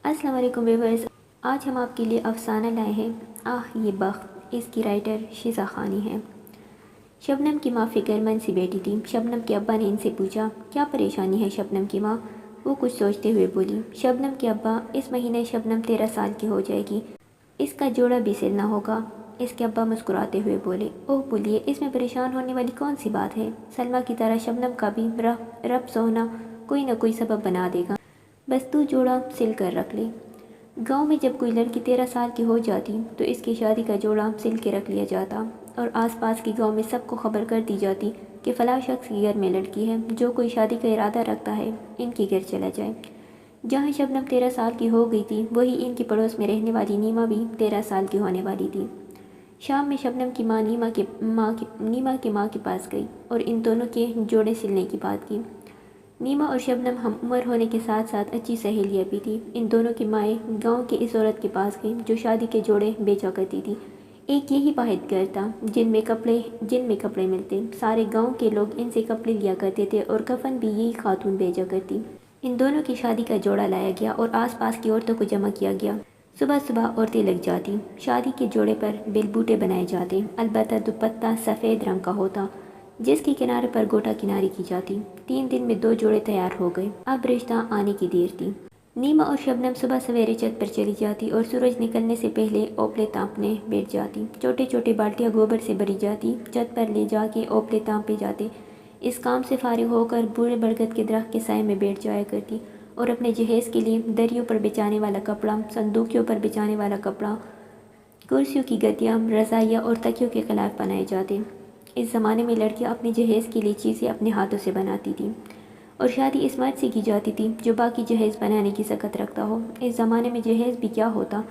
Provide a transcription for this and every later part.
السلام علیکم ویورز، آج ہم آپ کے لیے افسانہ لائے ہیں آہ یہ بخت۔ اس کی رائٹر شیزہ خانی ہے۔ شبنم کی ماں فکر مند سی بیٹی تھی۔ شبنم کے ابا نے ان سے پوچھا کیا پریشانی ہے شبنم کی ماں؟ وہ کچھ سوچتے ہوئے بولی شبنم کے ابا اس مہینے شبنم 13 سال کی ہو جائے گی، اس کا جوڑا بھی سلنا ہوگا۔ اس کے ابا مسکراتے ہوئے بولے اوہ بولیے، اس میں پریشان ہونے والی کون سی بات ہے؟ سلمیٰ کی طرح شبنم کا بھی رب سونا کوئی نہ کوئی سبب بنا دے گا، بس تو جوڑا سل کر رکھ لے۔ گاؤں میں جب کوئی لڑکی 13 سال کی ہو جاتی تو اس کی شادی کا جوڑا سل کے رکھ لیا جاتا اور آس پاس کے گاؤں میں سب کو خبر کر دی جاتی کہ فلاں شخص کے گھر میں لڑکی ہے، جو کوئی شادی کا ارادہ رکھتا ہے ان کے گھر چلا جائے۔ جہاں شبنم 13 سال کی ہو گئی تھی وہی ان کے پڑوس میں رہنے والی نیما بھی 13 سال کی ہونے والی تھی۔ شام میں شبنم کی ماں نیما کی ماں کے پاس گئی اور ان دونوں کے جوڑے سلنے کی بات کی۔ نیما اور شبنم ہم عمر ہونے کے ساتھ ساتھ اچھی سہیلیاں بھی تھیں۔ ان دونوں کی مائیں گاؤں کی اس عورت کے پاس گئیں جو شادی کے جوڑے بیچا کرتی تھی۔ ایک یہی واحد گھر تھا جن میں کپڑے ملتے، سارے گاؤں کے لوگ ان سے کپڑے لیا کرتے تھے اور کفن بھی یہی خاتون بھیجا کرتی۔ ان دونوں کی شادی کا جوڑا لایا گیا اور آس پاس کی عورتوں کو جمع کیا گیا۔ صبح صبح عورتیں لگ جاتی، شادی کے جوڑے پر بیل بوٹے بنائے جاتے، البتہ دوپٹہ سفید رنگ کا ہوتا جس کے کنارے پر گوٹا کناری کی جاتی۔ 3 دن میں 2 جوڑے تیار ہو گئے، اب رشتہ آنے کی دیر تھی۔ نیما اور شبنم صبح سویرے چھت پر چلی جاتی اور سورج نکلنے سے پہلے اوپلے تانپنے بیٹھ جاتی۔ چھوٹے چھوٹے بالٹیاں گوبر سے بھری جاتی، چھت پر لے جا کے اوپلے تانپے جاتے۔ اس کام سے فارغ ہو کر بوڑھے برگد کے درخت کے سائے میں بیٹھ جایا کرتی اور اپنے جہیز کے لیے دریوں پر بچھانے والا کپڑا، صندوقیوں پر بچھانے والا کپڑا، کرسیوں کی گدیاں، رضائیاں اور تکیوں کے خلاف بنائے جاتے۔ اس زمانے میں لڑکیاں اپنے جہیز کے لیے چیزیں اپنے ہاتھوں سے بناتی تھیں اور شادی اس مرد سے کی جاتی تھی جو باقی جہیز بنانے کی سخت رکھتا ہو۔ اس زمانے میں جہیز بھی کیا ہوتا،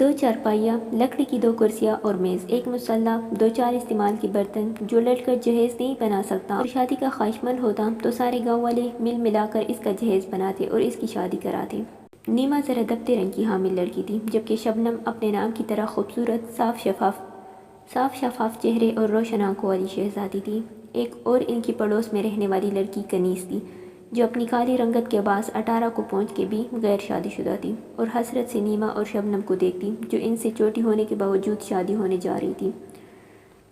2 چارپائیاں، لکڑی کی 2 کرسیاں اور میز، ایک مسلح، 2-4 استعمال کے برتن۔ جو لڑکا جہیز نہیں بنا سکتا اور شادی کا خواہش مند ہوتا تو سارے گاؤں والے مل ملا کر اس کا جہیز بناتے اور اس کی شادی کراتے۔ نیما ذرا دبتے رنگ کی حامل لڑکی تھی، جبکہ شبنم اپنے نام کی طرح خوبصورت، صاف شفاف چہرے اور روشن آنکھوں والی شہزادی تھی۔ ایک اور ان کی پڑوس میں رہنے والی لڑکی کنیز تھی، جو اپنی کالی رنگت کے باعث 18 کو پہنچ کے بھی غیر شادی شدہ تھی اور حسرت سے نیما اور شبنم کو دیکھتی جو ان سے چھوٹی ہونے کے باوجود شادی ہونے جا رہی تھی۔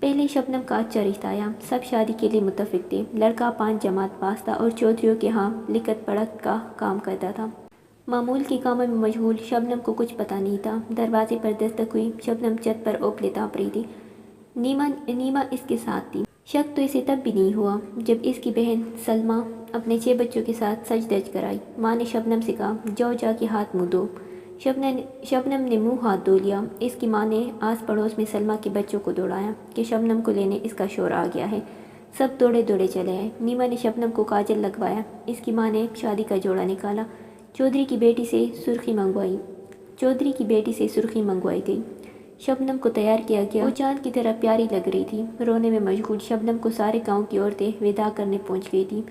پہلے شبنم کا اچھا رشتہ آیا، سب شادی کے لیے متفق تھے۔ لڑکا 5 جماعت پاس تھا اور چودھریوں کے ہاں لکھت پڑھت کا کام کرتا تھا۔ معمول کے کاموں میں مشغول شبنم کو کچھ پتہ نہیں تھا۔ دروازے پر دستک ہوئی، شبنم چھت پر اوپلے تانپ رہی تھی۔ نیما اس کے ساتھ تھی۔ شک تو اسے تب بھی نہیں ہوا جب اس کی بہن سلمیٰ اپنے 6 بچوں کے ساتھ سج دج کر آئی۔ ماں نے شبنم سے کہا جاؤ جا کے ہاتھ منہ دھو۔ شبنم نے منہ ہاتھ دھو لیا۔ اس کی ماں نے آس پڑوس میں سلمیٰ کے بچوں کو دوڑایا کہ شبنم کو لینے اس کا شوہر آ گیا ہے۔ سب دوڑے دوڑے چلے آئے۔ نیما نے شبنم کو کاجل لگوایا۔ اس کی ماں نے شادی کا جوڑا نکالا۔ چودھری کی بیٹی سے سرخی منگوائی گئی۔ شبنم کو تیار کیا گیا، وہ چاند کی طرح پیاری لگ رہی تھی۔ رونے میں مشغول شبنم کو سارے گاؤں کی عورتیں وداع کرنے پہنچ گئی تھیں۔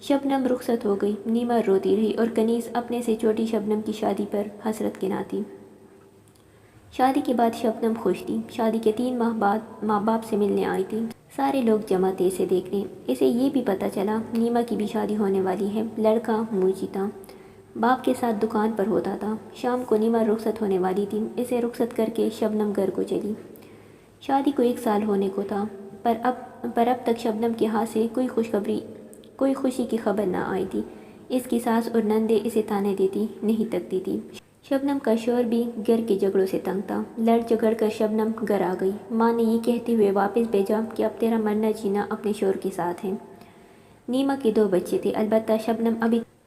شبنم رخصت ہو گئی، نیما روتی رہی اور کنیز اپنے سے چھوٹی شبنم کی شادی پر حسرت گناتی۔ شادی کے بعد شبنم خوش تھی۔ شادی کے 3 ماہ بعد ماں باپ سے ملنے آئی تھی۔ سارے لوگ جمع تھے اسے دیکھنے۔ اسے یہ بھی پتہ چلا نیما کی بھی شادی ہونے والی ہے۔ لڑکا موچی تھا، باپ کے ساتھ دکان پر ہوتا تھا۔ شام کو نیما رخصت ہونے والی تھی، اسے رخصت کر کے شبنم گھر کو چلی۔ شادی کو 1 سال ہونے کو تھا، پر اب تک شبنم کے ہاتھ سے کوئی خوشی کی خبر نہ آئی تھی۔ اس کی ساس اور نندیں اسے تانے دیتی نہیں تکتی تھی۔ شبنم کا شوہر بھی گھر کے جھگڑوں سے تنگ تھا۔ لڑ جھگڑ کر شبنم گھر آ گئی۔ ماں نے یہ کہتے ہوئے واپس بھیجا کہ اب تیرا مرنا جینا اپنے شوہر کے ساتھ ہے۔ نیما کے 2 بچے تھے، البتہ شبنم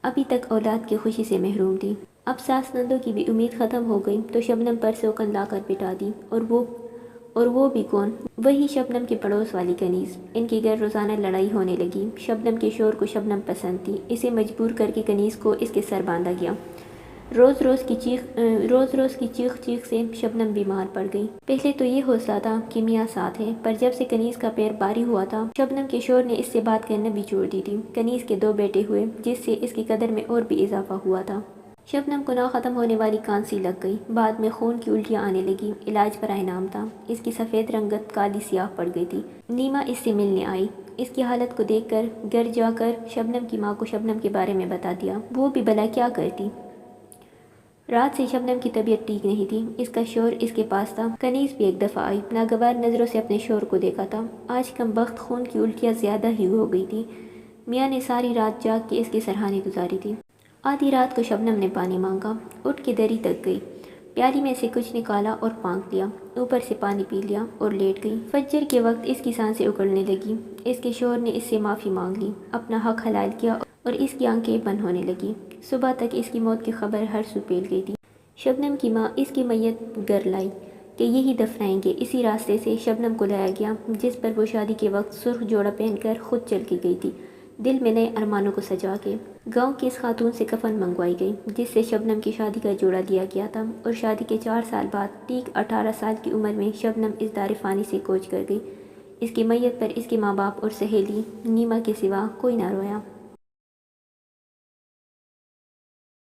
ابھی تک اولاد کی خوشی سے محروم تھی۔ اب ساس نندوں کی بھی امید ختم ہو گئی تو شبنم پر سوکن لا کر بٹھا دی، اور وہ بھی کون؟ وہی شبنم کے پڑوس والی کنیز۔ ان کے گھر روزانہ لڑائی ہونے لگی۔ شبنم کے شوہر کو شبنم پسند تھی، اسے مجبور کر کے کنیز کو اس کے سر باندھا گیا۔ روز روز کی چیخ سے شبنم بیمار پڑ گئی۔ پہلے تو یہ حوصلہ تھا کہ میاں ساتھ ہے، پر جب سے کنیز کا پیر باری ہوا تھا شبنم کے شوہر نے اس سے بات کرنا بھی چھوڑ دی تھی۔ کنیز کے 2 بیٹے ہوئے جس سے اس کی قدر میں اور بھی اضافہ ہوا تھا۔ شبنم کو نہ ختم ہونے والی کھانسی لگ گئی، بعد میں خون کی الٹیاں آنے لگی۔ علاج برائے نام تھا، اس کی سفید رنگت کالی سیاہ پڑ گئی تھی۔ نیما اس سے ملنے آئی۔ اس کی حالت کو دیکھ کر گھر جا کر شبنم کی ماں کو شبنم کے بارے میں بتا دیا۔ وہ بھی بھلا کیا کرتی، رات سے شبنم کی طبیعت ٹھیک نہیں تھی، اس کا شور اس کے پاس تھا۔ کنیز بھی ایک دفعہ آئی، ناگوار نظروں سے اپنے شور کو دیکھا تھا۔ آج کم بخت خون کی الٹیاں زیادہ ہی ہو گئی تھی۔ میاں نے ساری رات جاگ کے اس کی سرہانی گزاری تھی۔ آدھی رات کو شبنم نے پانی مانگا، اٹھ کے دری تک گئی، پیالی میں سے کچھ نکالا اور پھانک لیا، اوپر سے پانی پی لیا اور لیٹ گئی۔ فجر کے وقت اس کی سانسیں اکڑنے لگی۔ اس کے شوہر نے اس سے معافی مانگ لی، اپنا حق حلال کیا اور اس کی آنکھیں بند ہونے لگی۔ صبح تک اس کی موت کی خبر ہر سو پھیل گئی تھی۔ شبنم کی ماں اس کی میت گھر لائی کہ یہی دفنائیں گے۔ اسی راستے سے شبنم کو لایا گیا جس پر وہ شادی کے وقت سرخ جوڑا پہن کر خود چل کے گئی تھی، دل میں نئے ارمانوں کو سجا کے۔ گاؤں کی اس خاتون سے کفن منگوائی گئی جس سے شبنم کی شادی کا جوڑا دیا گیا تھا، اور شادی کے 4 سال بعد ٹھیک 18 سال کی عمر میں شبنم اس دار فانی سے کوچ کر گئی۔ اس کی میت پر اس کے ماں باپ اور سہیلی نیما کے سوا کوئی نہ رویا۔